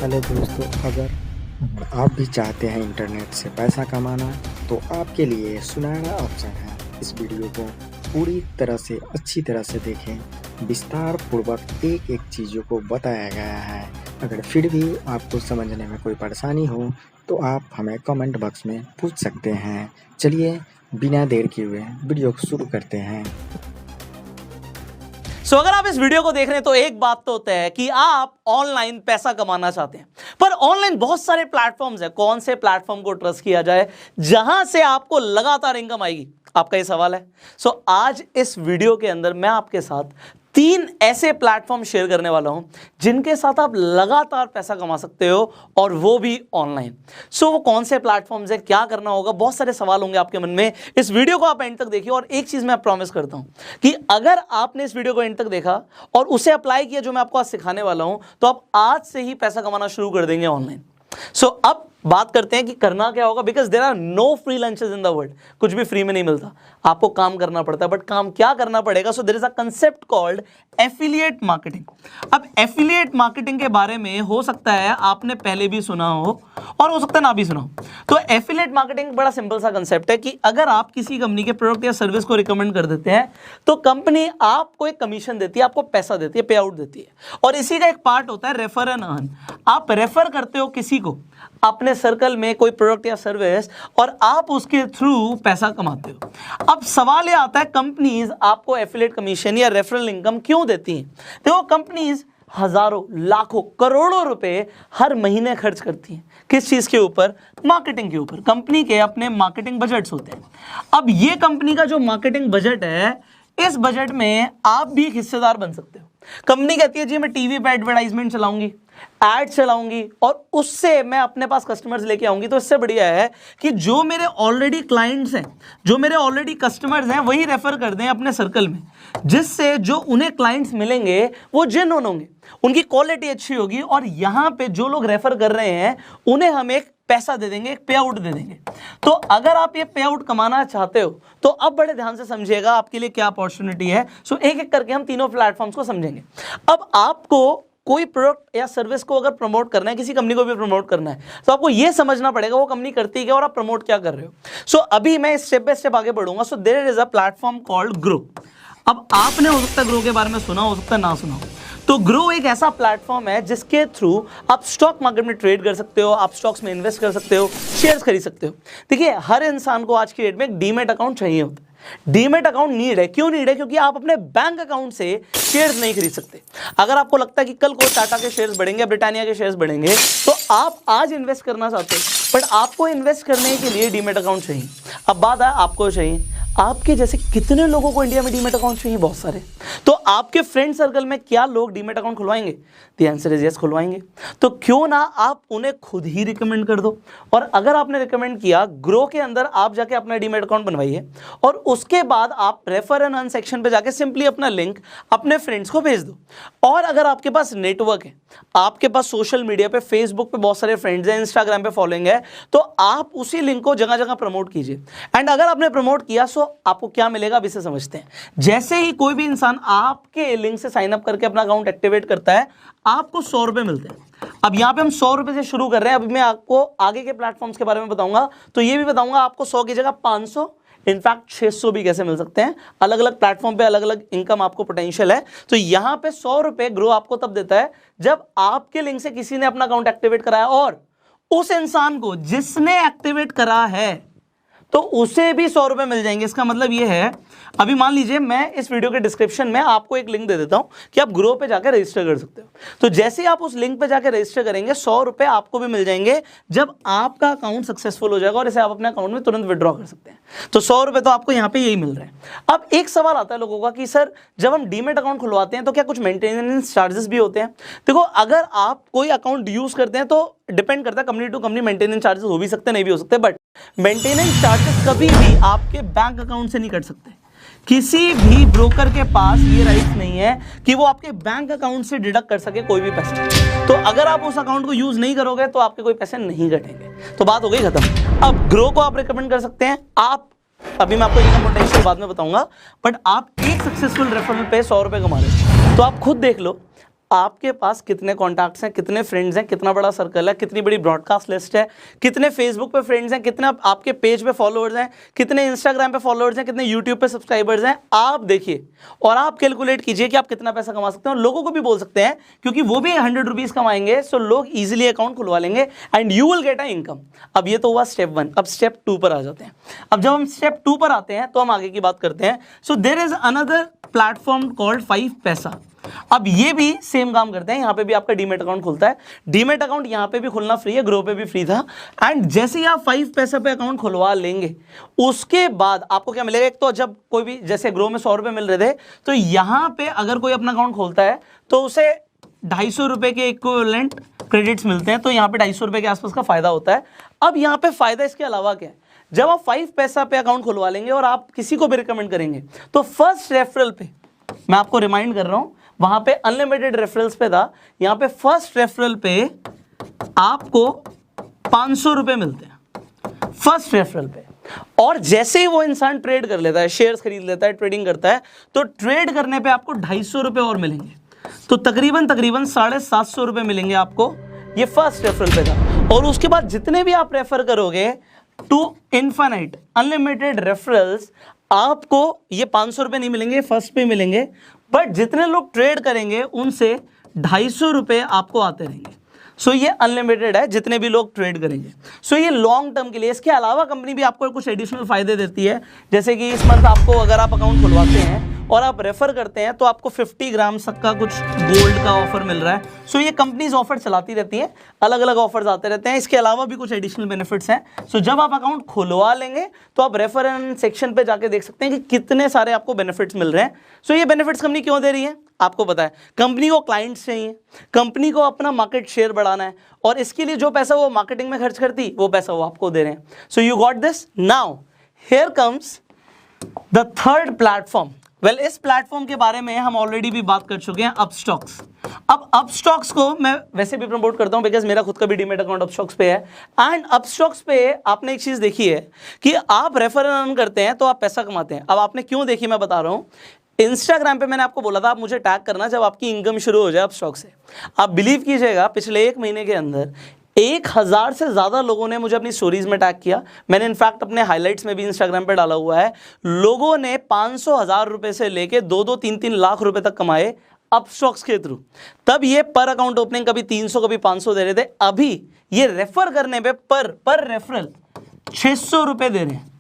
Hello दोस्तों, अगर आप भी चाहते हैं इंटरनेट से पैसा कमाना तो आपके लिए सुनहरा ऑप्शन है। इस वीडियो को पूरी तरह से अच्छी तरह से देखें। विस्तार पूर्वक एक एक चीज़ों को बताया गया है। अगर फिर भी आपको समझने में कोई परेशानी हो तो आप हमें कमेंट बॉक्स में पूछ सकते हैं। चलिए बिना देर किए हुए वीडियो को शुरू करते हैं। अगर आप इस वीडियो को देख रहे हैं तो एक बात तो होता है कि आप ऑनलाइन पैसा कमाना चाहते हैं, पर ऑनलाइन बहुत सारे प्लेटफॉर्म्स हैं। कौन से प्लेटफॉर्म को ट्रस्ट किया जाए जहां से आपको लगातार इनकम आएगी, आपका ये सवाल है। आज इस वीडियो के अंदर मैं आपके साथ 3 ऐसे प्लेटफॉर्म शेयर करने वाला हूं जिनके साथ आप लगातार पैसा कमा सकते हो, और वो भी ऑनलाइन। वो कौन से प्लेटफॉर्म्स है, क्या करना होगा, बहुत सारे सवाल होंगे आपके मन में। इस वीडियो को आप एंड तक देखिए, और एक चीज मैं प्रॉमिस करता हूं कि अगर आपने इस वीडियो को एंड तक देखा और उसे अप्लाई किया जो मैं आपको आज सिखाने वाला हूं, तो आप आज से ही पैसा कमाना शुरू कर देंगे ऑनलाइन। अब बात करते हैं कि करना क्या होगा, because there are no free lunches in the world. कुछ भी फ्री में नहीं मिलता, आपको काम करना पड़ता है। बट काम क्या करना पड़ेगा? There is a concept called affiliate marketing. अब एफिलिएट मार्केटिंग के बारे में हो सकता है आपने पहले भी सुना हो और हो सकता है ना भी सुना हो। तो एफिलिएट मार्केटिंग बड़ा सिंपल सा कंसेप्ट है कि अगर आप किसी कंपनी के प्रोडक्ट या सर्विस को रिकमेंड कर देते हैं तो कंपनी आपको एक कमीशन देती है, आपको पैसा देती है, पे आउट देती है। और इसी का एक पार्ट होता है रेफर एंड अर्न। आप रेफर करते हो किसी को अपने सर्कल में कोई प्रोडक्ट या सर्विस, और आप उसके थ्रू पैसा कमाते हो। अब सवाल ये आता है, कंपनीज आपको एफिलिएट कमीशन या रेफरल इनकम क्यों देती हैं? देखो, कंपनीज हजारों, लाखों, करोड़ों रुपए हर महीने खर्च करती हैं। किस चीज के ऊपर? मार्केटिंग के ऊपर। कंपनी के अपने मार्केटिंग बजट्स होते हैं। अब ये कंपनी का जो मार्केटिंग बजट है, इस बजट में आप भी एक हिस्सेदार बन सकते हो। कंपनी कहती है जी मैं टीवी पे एडवर्टाइजमेंट चलाऊंगी, एड चलाऊंगी, और उससे मैं अपने पास कस्टमर्स लेके आऊंगी। तो इससे बढ़िया है कि जो मेरे ऑलरेडी क्लाइंट्स हैं, जो मेरे ऑलरेडी कस्टमर्स हैं, वही रेफर कर दें अपने सर्कल में, जिससे जो उन्हें क्लाइंट्स मिलेंगे वो जेन्युइन होंगे, उनकी क्वालिटी अच्छी होगी, और यहाँ पे जो लोग रेफर कर रहे हैं उन्हें हम एक पैसा दे देंगे, एक पे आउट दे देंगे। तो अगर आप ये पे आउट कमाना चाहते हो तो अब बड़े ध्यान से समझिएगा आपके लिए क्या अपॉर्चुनिटी है। एक एक करके हम तीनों प्लेटफॉर्म्स को समझेंगे। अब आपको कोई प्रोडक्ट या सर्विस को अगर प्रमोट करना है, किसी कंपनी को भी प्रमोट करना है, तो आपको यह समझना पड़ेगा वो कंपनी करती है और आप प्रमोट क्या कर रहे हो। अभी मैं स्टेप बाय स्टेप आगे बढ़ूंगा। There is a platform called Groww. अब आपने हो सकता है ग्रो के बारे में सुना, हो सकता है ना सुना हो। तो ग्रो एक ऐसा प्लेटफॉर्म है जिसके थ्रू आप स्टॉक मार्केट में ट्रेड कर सकते हो, आप स्टॉक्स में इन्वेस्ट कर सकते हो, शेयर्स खरीद सकते हो। देखिए, हर इंसान को आज की डेट में एक डीमैट अकाउंट चाहिए होता है। डीमैट अकाउंट नीड है। क्यों नीड है? क्योंकि आप अपने बैंक अकाउंट से शेयर्स नहीं खरीद सकते। अगर आपको लगता है कि कल को टाटा के शेयर्स बढ़ेंगे, ब्रिटानिया के शेयर्स बढ़ेंगे, तो आप आज इन्वेस्ट करना चाहते हो, बट आपको इन्वेस्ट करने के लिए डीमैट अकाउंट चाहिए। अब बात है आपको चाहिए, आपके जैसे कितने लोगों को इंडिया में डीमैट अकाउंट चाहिए? बहुत सारे। तो आपके फ्रेंड सर्कल में क्या लोग डीमैट अकाउंट खुलवाएंगे? द आंसर इज यस, खुलवाएंगे। तो क्यों ना आप उन्हें खुद ही रिकमेंड कर दो। और अगर आपने रिकमेंड किया, ग्रो के अंदर आप जाके अपना डीमैट अकाउंट बनवाइए, और उसके बाद आप रेफर एंड अर्न सेक्शन पे जाके सिंपली अपना लिंक अपने फ्रेंड्स को भेज दो। और अगर आपके पास नेटवर्क है, आपके पास सोशल मीडिया पे, फेसबुक पे बहुत सारे फ्रेंड्स हैं, इंस्टाग्राम पे फॉलोइंग है, तो आप उसी लिंक को जगह जगह प्रमोट कीजिए। एंड अगर आपने प्रमोट किया सो आपको क्या मिलेगा, अब इसे समझते हैं। जैसे ही कोई भी इंसान आपके लिंक से साइन अप करके अपना अकाउंट एक्टिवेट करता है, आपको 100 रुपए मिलते हैं। अब यहाँ पे हम 100 रुपए से शुरू कर रहे हैं। अभी मैं आपको आगे के प्लेटफॉर्म्स के बारे में बताऊंगा, तो ये भी बताऊंगा आपको 100 की जगह 500, इनफैक्ट 600 भी कैसे मिल सकते हैं। अलग अलग प्लेटफॉर्म पे अलग अलग इनकम आपको पोटेंशियल है। तो यहाँ पे 100 रुपए ग्रो आपको तब देता है जब आपके लिंक से किसी ने अपना अकाउंट एक्टिवेट कराया, और उस इंसान को जिसने एक्टिवेट करा है तो उसे भी 100 रुपए मिल जाएंगे। इसका मतलब ये है, अभी मान लीजिए मैं इस वीडियो के डिस्क्रिप्शन में आपको एक लिंक दे देता हूं कि आप ग्रो पे जाकर रजिस्टर कर सकते हो। तो जैसे ही आप उस लिंक पे जाकर रजिस्टर करेंगे, 100 रुपए आपको भी मिल जाएंगे जब आपका अकाउंट सक्सेसफुल हो जाएगा, और इसे आप अपने अकाउंट में तुरंत विड्रॉ कर सकते हैं। तो 100 रुपए तो आपको यहाँ पे यही मिल रहे हैं। अब एक सवाल आता है लोगों का कि सर, जब हम डीमैट अकाउंट खुलवाते हैं तो क्या कुछ मेंटेनेंस चार्जेस भी होते हैं? देखो, अगर आप कोई अकाउंट यूज करते हैं तो डिपेंड करता है, company to company maintenance charges हो भी सकते हैं, नहीं भी हो सकते, बट मेंटेनेंस चार्जेस कभी भी आपके बैंक अकाउंट से नहीं कट सकते। किसी भी ब्रोकर के पास ये राइट नहीं है कि वो आपके बैंक अकाउंट से डिडक्ट कर सके कोई भी पैसा। तो अगर आप उस अकाउंट को यूज नहीं करोगे तो आपके कोई पैसे नहीं कटेंगे। तो बात हो गई खत्म। अब ग्रो को आप रिकमेंड कर सकते हैं। आप, अभी मैं आपको इनकम पोटेंशियल बाद में बताऊंगा, बट आप एक सक्सेसफुल रेफरल पे 100 रुपए कमा रहे हो। तो आप खुद देख लो, आपके पास कितने कॉन्टैक्ट्स हैं, कितने फ्रेंड्स हैं, कितना बड़ा सर्कल है, कितनी बड़ी ब्रॉडकास्ट लिस्ट है, कितने फेसबुक पे फ्रेंड्स हैं, कितने आपके पेज पे फॉलोअर्स हैं, कितने इंस्टाग्राम पे फॉलोअर्स हैं, कितने यूट्यूब पे सब्सक्राइबर्स हैं। आप देखिए और आप कैलकुलेट कीजिए कि आप कितना पैसा कमा सकते हैं। और लोगों को भी बोल सकते हैं, क्योंकि वो भी 100 रुपीज कमाएंगे, सो लोग इजीली अकाउंट खुलवा लेंगे and you will get a income. अब ये तो हुआ स्टेप 1। अब स्टेप 2 पर आ जाते हैं। अब जब हम स्टेप 2 पर आते हैं तो हम आगे की बात करते हैं। So there is another platform called 5 Paisa. अब ये भी सेम काम करते हैं, यहां पे भी आपका डीमेट अकाउंट खुलता है। डीमेट अकाउंट यहां पे भी खुलना फ्री है, ग्रो पे भी फ्री था। एंड जैसे ही आप 5 पैसा पे अकाउंट खुलवा लेंगे, उसके बाद आपको क्या मिलेगा? एक तो जब कोई भी, जैसे ग्रो में 100 रुपए मिल रहे थे, तो यहां पे अगर कोई अपना अकाउंट खोलता है तो उसे 250 रुपए के इक्विवेलेंट क्रेडिट्स मिलते हैं। तो यहां पे 250 रुपए के आसपास का फायदा होता है। अब यहां पे फायदा इसके अलावा क्या है? जब आप 5 पैसा पे अकाउंट खुलवा लेंगे और आप किसी को भी रिकमेंड करेंगे, तो फर्स्ट रेफरल पे, मैं आपको रिमाइंड कर रहा हूं, वहां पे अनलिमिटेड रेफरल्स पे था, यहां पे फर्स्ट रेफरल पे आपको 500 रुपए मिलते हैं फर्स्ट रेफरल पे। और जैसे ही वो इंसान ट्रेड कर लेता है, शेयर्स खरीद लेता है, ट्रेडिंग करता है, तो ट्रेड करने पे आपको 250 रुपए और मिलेंगे। तो तकरीबन 750 रुपए मिलेंगे आपको, ये फर्स्ट रेफरल पे था। और उसके बाद जितने भी आप रेफर करोगे टू इनफाइनाइट अनलिमिटेड रेफरल्स, आपको ये 500 रुपए नहीं मिलेंगे, फर्स्ट पे मिलेंगे, बट जितने लोग ट्रेड करेंगे उनसे 250 रुपए आपको आते रहेंगे। सो ये अनलिमिटेड है, जितने भी लोग ट्रेड करेंगे। सो ये लॉन्ग टर्म के लिए। इसके अलावा कंपनी भी आपको कुछ एडिशनल फायदे देती है, जैसे कि इस मंथ आपको, अगर आप अकाउंट खुलवाते हैं और आप रेफर करते हैं, तो आपको 50 ग्राम तक का कुछ गोल्ड का ऑफर मिल रहा है। सो ये कंपनीज ऑफर चलाती रहती हैं, अलग अलग ऑफर्स आते रहते हैं। इसके अलावा भी कुछ एडिशनल बेनिफिट्स हैं। सो जब आप अकाउंट खुलवा लेंगे तो आप रेफरेंस सेक्शन पे जाके देख सकते हैं कि कितने सारे आपको बेनिफिट्स मिल रहे हैं। सो ये बेनिफिट्स कंपनी क्यों दे रही है? आपको पता है, कंपनी को क्लाइंट्स चाहिए, कंपनी को अपना मार्केट शेयर बढ़ाना है, और इसके लिए जो पैसा वो मार्केटिंग में खर्च करती, वो पैसा वो आपको दे रहे हैं। So you got this. Now here comes the third platform. Well, इस प्लेटफॉर्म के बारे में हम ऑलरेडी भी बात कर चुके हैं, अपस्टॉक्स। अब अपस्टॉक्स को मैं वैसे भी प्रमोट करता हूं बिकॉज मेरा खुद का भी डीमेट अकाउंट अपस्टॉक्स पे है। एंड अपस्टॉक्स पे आपने एक चीज देखी है कि आप रेफर अर्न करते हैं तो आप पैसा कमाते हैं। अब आपने क्यों देखी, मैं बता रहा हूं। इंस्टाग्राम पे मैंने आपको बोला था आप मुझे टैग करना जब आपकी इनकम शुरू हो जाए अपस्टॉक से। आप बिलीव कीजिएगा, पिछले 1 महीने के अंदर 1000 से ज़्यादा लोगों ने मुझे अपनी स्टोरीज में टैग किया। मैंने इनफैक्ट अपने हाइलाइट्स में भी इंस्टाग्राम पे डाला हुआ है। लोगों ने 500,000 रुपए से लेके 2-2, 3-3 लाख रुपए तक कमाए अपस्टॉक्स के थ्रू। तब ये पर अकाउंट ओपनिंग कभी 300 कभी 500 दे रहे थे, अभी ये रेफर करने पे पर रेफरल 600 रुपए दे रहे हैं।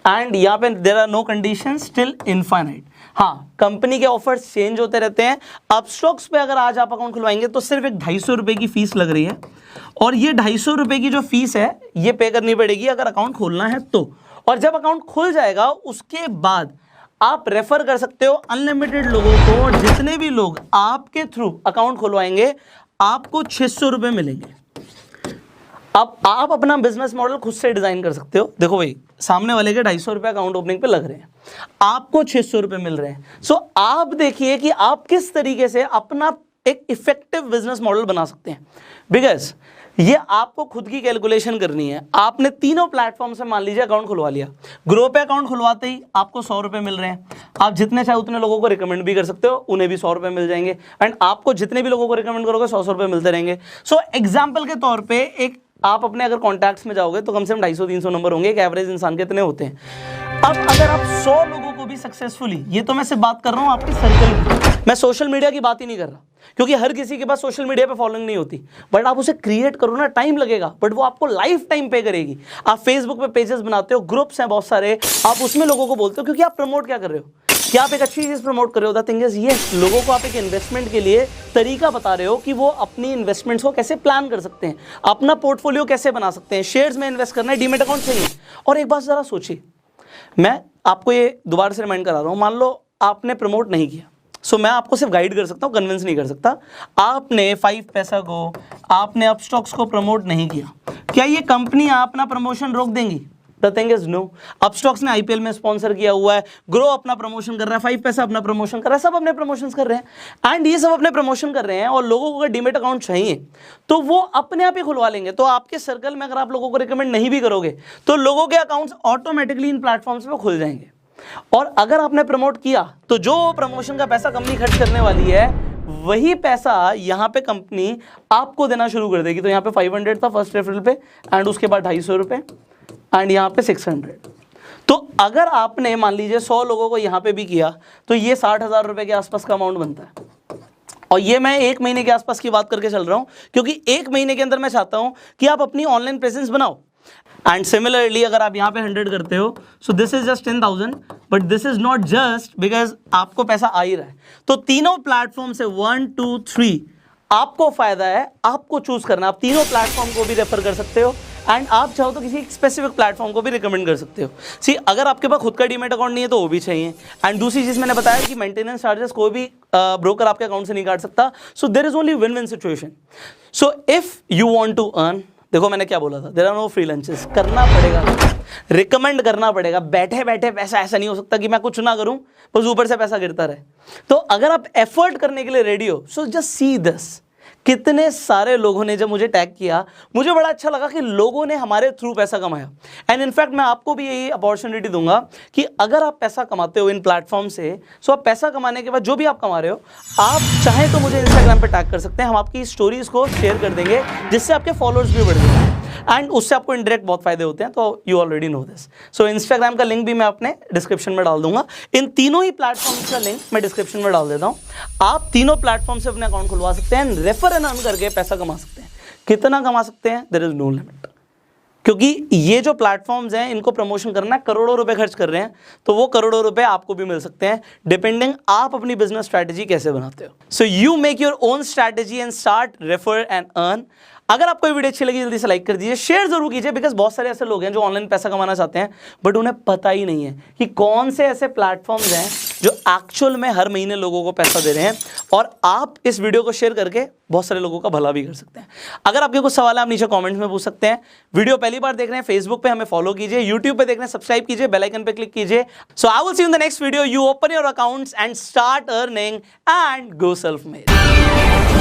एंड यहाँ पे there are no conditions till infinite. हाँ, कंपनी के ऑफर्स चेंज होते रहते हैं। अपस्टॉक्स पे अगर आज आप अकाउंट खुलवाएंगे तो सिर्फ एक 250 रुपए की फीस लग रही है, और ये 250 रुपए की जो फीस है ये पे करनी पड़ेगी अगर अकाउंट खोलना है तो। और जब अकाउंट खुल जाएगा उसके बाद आप रेफर कर सकते हो अनलिमिटेड लोगों को, और जितने भी लोग आपके थ्रू अकाउंट खुलवाएंगे आपको 600 रुपए मिलेंगे। अब आप अपना बिजनेस मॉडल खुद से डिजाइन कर सकते हो। देखो भाई, सामने वाले के 250 रुपए अकाउंट ओपनिंग पे लग रहे हैं, आपको 600 रुपए मिल रहे हैं। सो आप देखिए कि आप किस तरीके से अपना एक इफेक्टिव बिजनेस मॉडल बना सकते हैं। बिकॉज ये आपको खुद की कैलकुलेशन करनी है। आपने तीनों प्लेटफॉर्म से मान लीजिए अकाउंट खुलवा लिया। ग्रो पे अकाउंट खुलवाते ही आपको 100 रुपए मिल रहे हैं। आप जितने चाहे उतने लोगों को रिकमेंड भी कर सकते हो, उन्हें भी 100 रुपए मिल जाएंगे। एंड आपको जितने भी लोगों को रिकमेंड करोगे 100 रुपए मिलते रहेंगे। सो एग्जाम्पल के तौर पर एक आप अपने अगर कॉन्टैक्ट्स में जाओगे तो कम से कम 250-300 नंबर होंगे। एक एवरेज इंसान के इतने होते हैं। अब अगर आप 100 लोगों को भी सक्सेसफुली, ये तो मैं सिर्फ बात कर रहा हूं आपके सर्कल की, मैं सोशल मीडिया की बात ही नहीं कर रहा, क्योंकि हर किसी के पास सोशल मीडिया पे फॉलोइंग नहीं होती। बट आप उसे क्रिएट करो ना, टाइम लगेगा बट वो आपको लाइफ टाइम पे करेगी। आप फेसबुक पे पेजेस बनाते हो, ग्रुप्स हैं बहुत सारे, आप उसमें लोगों को बोलते हो, क्योंकि आप प्रमोट क्या कर रहे हो, क्या आप एक अच्छी चीज प्रमोट कर रहे हो। द थिंग इज ये, लोगों को आप एक इन्वेस्टमेंट के लिए तरीका बता रहे हो कि वो अपनी इन्वेस्टमेंट्स को कैसे प्लान कर सकते हैं, अपना पोर्टफोलियो कैसे बना सकते हैं। शेयर्स में इन्वेस्ट करना है, डीमेट अकाउंट चाहिए। और एक बात जरा सोचिए, मैं आपको ये दोबारा से रिमाइंड करा रहा हूं, मान लो आपने प्रमोट नहीं किया, सो मैं आपको सिर्फ गाइड कर सकता हूं, कन्विंस नहीं कर सकता। आपने 5 पैसा को, आपने अपस्टॉक्स को प्रमोट नहीं किया, क्या ये कंपनी अपना प्रमोशन रोक देंगी? The thing is no. Upstox ने आईपीएल में स्पॉन्सर किया हुआ है, ग्रो अपना प्रमोशन कर रहा है, 5 पैसा अपना प्रमोशन कर रहा है, सब अपने प्रमोशन कर रहे हैं। एंड ये सब अपने प्रमोशन कर रहे हैं, और लोगों को अगर डीमेट अकाउंट चाहिए तो वो अपने आप ही खुलवा लेंगे। तो आपके सर्कल में अगर आप लोगों को रिकमेंड नहीं भी करोगे तो लोगों के अकाउंट्स ऑटोमेटिकली इन प्लेटफॉर्म्स पे खुल जाएंगे। और अगर आपने प्रमोट किया तो जो प्रमोशन का पैसा कंपनी खर्च करने वाली है वही पैसा यहाँ पे कंपनी आपको देना शुरू कर देगी। तो यहाँ पे 500 था फर्स्ट रेफरल पे, एंड उसके बाद 250 रुपये, एंड यहाँ पे 600। तो अगर आपने मान लीजिए 100 लोगों को यहाँ पे भी किया तो ये 60,000 रुपये के आसपास का अमाउंट बनता है। और ये मैं 1 महीने के आसपास की बात करके चल रहा हूँ, क्योंकि 1 महीने के अंदर मैं चाहता हूँ कि आप अपनी ऑनलाइन प्रेजेंस बनाओ। एंड सिमिलरली अगर आप यहाँ पे 100 करते हो, so this is just 10,000, but this is not just because आपको पैसा आ ही रहा है। तो तीनों प्लेटफॉर्म से 1 2 3 आपको फायदा है, आपको चूज करना। आप तीनों प्लेटफॉर्म को भी रेफर कर सकते हो, एंड आप चाहो तो किसी स्पेसिफिक प्लेटफॉर्म को भी रिकमेंड कर सकते हो। सी अगर आपके पास खुद का डीमेट अकाउंट नहीं है तो वो भी चाहिए। एंड दूसरी चीज मैंने बताया कि मेंटेनेंस चार्जेस कोई भी ब्रोकर आपके अकाउंट से नहीं काट सकता। So there is only win win situation. So if you want to earn, देखो मैंने क्या बोला था, there are no free lunches. करना पड़ेगा, रिकमेंड करना पड़ेगा। बैठे बैठे पैसा ऐसा नहीं हो सकता कि मैं कुछ ना करूं बस ऊपर से पैसा गिरता रहे। तो अगर आप एफर्ट करने के लिए रेडी हो, सो जस्ट सी दिस। कितने सारे लोगों ने जब मुझे टैग किया, मुझे बड़ा अच्छा लगा कि लोगों ने हमारे थ्रू पैसा कमाया। एंड इनफैक्ट मैं आपको भी यही अपॉर्चुनिटी दूंगा कि अगर आप पैसा कमाते हो इन प्लेटफॉर्म से, सो आप पैसा कमाने के बाद जो भी आप कमा रहे हो, आप चाहे तो मुझे इंस्टाग्राम पे टैग कर सकते हैं। हम आपकी स्टोरीज को शेयर कर देंगे जिससे आपके फॉलोअर्स भी बढ़ जाएंगे, एंड उससे आपको इनडायरेक्ट बहुत फायदे होते हैं। तो you already know this. So Instagram का लिंक भी मैं अपने डिस्क्रिप्शन में डाल दूंगा। इन तीनों ही प्लेटफॉर्म्स का लिंक मैं डिस्क्रिप्शन में डाल देता हूँ। आप तीनों प्लेटफॉर्म से अपने अकाउंट खुलवा सकते हैं, रेफर एंड अर्न करके पैसा कमा सकते हैं। कितना कमा सकते हैं, देयर इज नो लिमिट। क्योंकि ये जो प्लेटफॉर्म्स हैं, इनको प्रमोशन करना है, करोड़ों रुपए खर्च कर रहे हैं, तो वो करोड़ों रुपए आपको भी मिल सकते हैं, डिपेंडिंग आप अपनी बिजनेस स्ट्रैटेजी कैसे बनाते हो। So you make your own strategy and start refer and earn. अगर आपको ये वीडियो अच्छी लगी जल्दी से लाइक कर दीजिए, शेयर जरूर कीजिए, बिकॉज बहुत सारे ऐसे लोग हैं जो ऑनलाइन पैसा कमाना चाहते हैं बट उन्हें पता ही नहीं है कि कौन से ऐसे प्लेटफॉर्म्स हैं जो एक्चुअल में हर महीने लोगों को पैसा दे रहे हैं। और आप इस वीडियो को शेयर करके बहुत सारे लोगों का भला भी कर सकते हैं। अगर आपके कुछ सवाल है आप नीचे कमेंट्स में पूछ सकते हैं। वीडियो पहली बार देख रहे हैं फेसबुक पे हमें फॉलो कीजिए, यूट्यूब पे देख रहे हैं सब्सक्राइब कीजिए, बेल आइकन पे क्लिक कीजिए। So I will see you in the next video. You open your accounts and start earning and go self made.